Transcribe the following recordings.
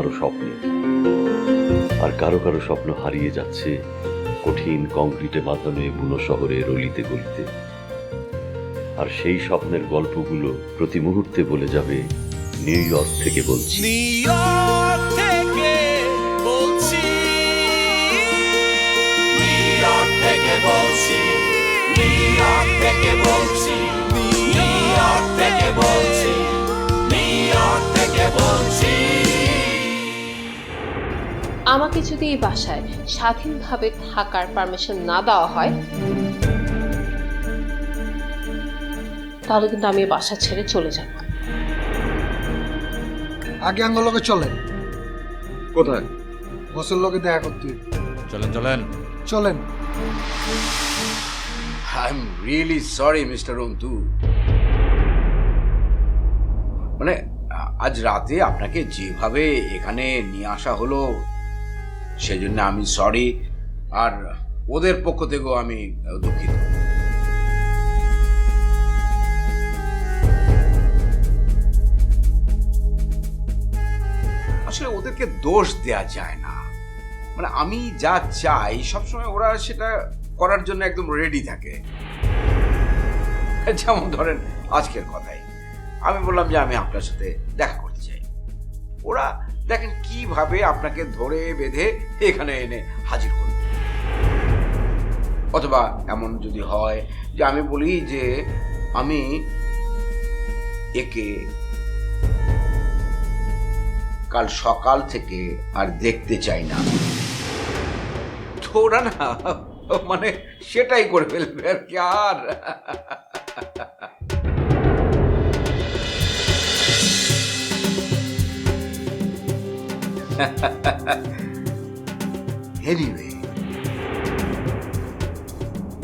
আরো স্বপ্নে, আর কারো কারো স্বপ্ন হারিয়ে যাচ্ছে কঠিন কংক্রিটে বাঁধানো এই বুনো শহরের অলিতে গলিতে। আর সেই স্বপ্নের গল্পগুলো প্রতি মুহূর্তে বলে যাবে নিউ ইয়র্ক থেকে বলছি। নিউ ইয়র্ক থেকে বলছি, নিউ ইয়র্ক থেকে বলছি, নিউ ইয়র্ক থেকে বলছি, নিউ ইয়র্ক থেকে বলছি, নিউ ইয়র্ক থেকে বলছি। আমাকে যদি এই বাসায় স্বাধীনভাবে থাকার পারমিশন না দেওয়া হয়, তাহলে কিন্তু আমি এই বাসা ছেড়ে চলে যাব। আগে আঙ্গলকে চলেন। কোথায়? বসের লোকে দেখা করতে। চলেন চলেন চলেন। I am really sorry mister Antu, মানে আজ রাতে আপনাকে যেভাবে এখানে নিয়ে আসা হলো সেজন্য আমি সরি, আর ওদের পক্ষ থেকেও আমি দুঃখিত। আসলে ওদেরকে দোষ দেয়া যায় না, মানে আমি যা চাই সবসময় ওরা সেটা করার জন্য একদম রেডি থাকে। যেমন ধরেন আজকের কথাই আমি বললাম যে আমি আপনার সাথে দেখা করতে চাই, ওরা দেখেন কিভাবে আপনাকে ধরে বেঁধে এখানে এনে হাজির করল। অথবা এমন যদি হয় যে আমি বলি যে আমি একে কাল সকাল থেকে আর দেখতে চাই না, তো ওরা না মানে সেটাই করে ফেলবে আর কি। আর এনিওয়ে,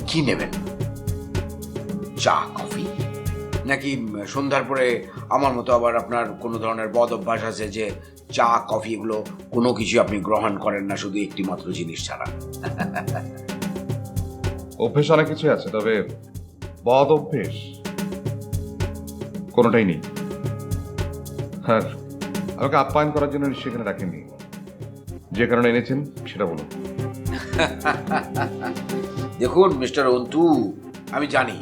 কি নেবেন? চা কফি, নাকি সন্ধ্যার পরে আমার মতো আবার আপনার কোনো ধরনের বদ অভ্যাস আছে যে চা কফি এগুলো কোনো কিছু আপনি গ্রহণ করেন না, শুধু একটি মাত্র জিনিস ছাড়া? অভ্যেস অনেক কিছু আছে, তবে বদ অভ্যেস কোনোটাই নেই। আর আমাকে আপ্যায়ন করার জন্য নিশ্চয়ই এখানে রাখেননি, যে কারণে এনেছেন সেটা বলুন। দেখুন মিস্টার অন্তু, আমি জানি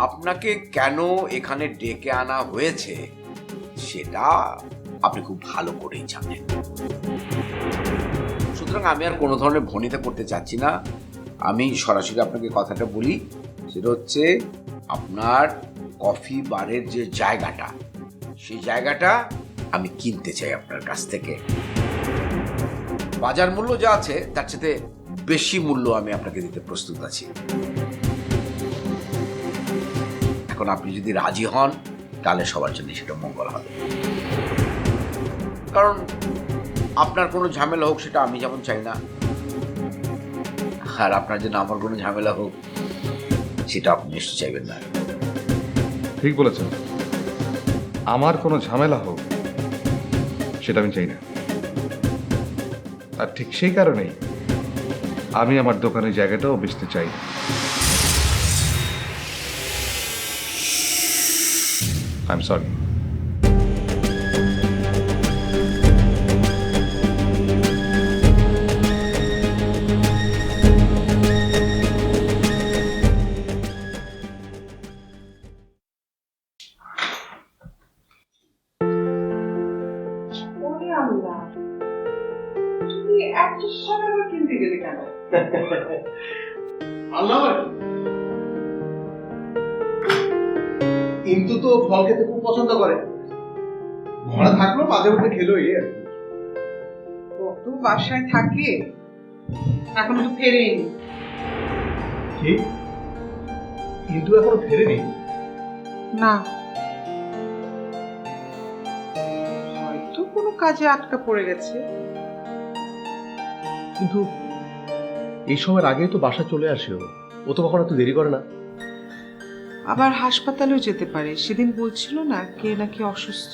আপনাকে কেন এখানে ডেকে আনা হয়েছে, সেটা আপনি খুব ভালো করেই জানেন। সুতরাং আমি আর কোনো ধরনের ভনিতা করতে চাচ্ছি না, আমি সরাসরি আপনাকে কথাটা বলি। সেটা হচ্ছে আপনার কফি বারের যে জায়গাটা, সেই জায়গাটা আমি কিনতে চাই আপনার কাছ থেকে। বাজার মূল্য যা আছে তার সাথে বেশি মূল্য আমি আপনাকে দিতে প্রস্তুত আছি। এখন আপনি যদি রাজি হন তাহলে সবার জন্য সেটা মঙ্গল হবে, কারণ আপনার কোনো ঝামেলা হোক সেটা আমি যেমন চাই না, আর আপনার জন্য আমার কোনো ঝামেলা হোক সেটা আপনি নিশ্চয় চাইবেন না। ঠিক বলেছেন, আমার কোনো ঝামেলা হোক সেটা আমি চাই না। আর ঠিক সেই কারণেই আমি আমার দোকানের জায়গাটাও বেচতে চাই। I am sorry. কিন্তু তো ফল খেতে খুব পছন্দ করে, ঘরে থাকলো মাঝে মধ্যে খেলো এই আর কি। কত বাসায় থাকে, এখনো তো ফেরেনি। ঠিক, কিন্তু এখনো ফেরেনি না, হয়তো কোনো কাজে আটকা পড়ে গেছে। কিন্তু এই সময়ের আগেই তো বাসা চলে আসে, ও তো কখনো এত দেরি করে না। আবার হাসপাতালেও যেতে পারে, সেদিন বলছিল না কে নাকি অসুস্থ।